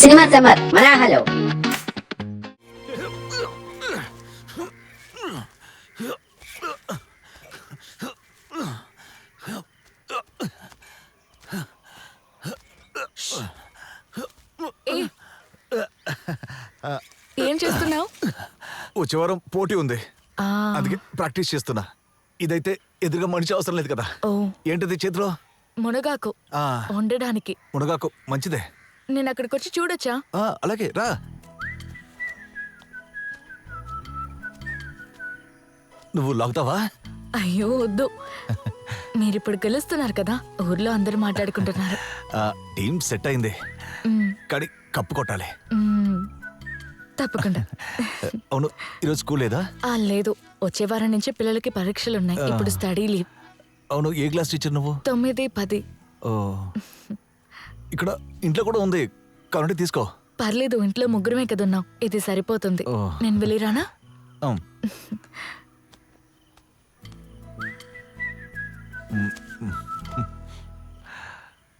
Cinema summer మనాహలో ఏం చేస్తున్నావు? వచ్చే వారం పోటీ ఉంది, అందుకే ప్రాక్టీస్ చేస్తున్నా. ఇదైతే ఎదురుగా మనిషి అవసరం లేదు కదా. ఏంటది చేతిలో? మునగాకు వండడానికి. మునగాకు మంచిదే. నేను అక్కడికి వచ్చి చూడొచ్చా? అలాగే రా. నువ్వు లాగుతావా? అయ్యో వద్దు. మీరిప్పుడు గెలుస్తున్నారు కదా, ఊర్లో అందరూ మాట్లాడుకుంటున్నారు. టీం సెట్ అయింది, కానీ కప్పు కొట్టాలి. తప్పకుండా. అవును, ఈరోజు స్కూల్ లేదా? లేదు, వచ్చే వారం నుంచి పిల్లలకి పరీక్షలు ఉన్నాయి. ఇప్పుడు స్టడీ లీవ్. అవును, ఏ క్లాస్ టీచర్ నువ్వు? 9, 10. ఇక్కడ ఇంట్లో కూడా ఉంది, కావాలంటే తీసుకో. పర్లేదు, ఇంట్లో ముగ్గురమే కదా ఉన్నాం, ఇది సరిపోతుంది. నేను వెళ్ళిరానా?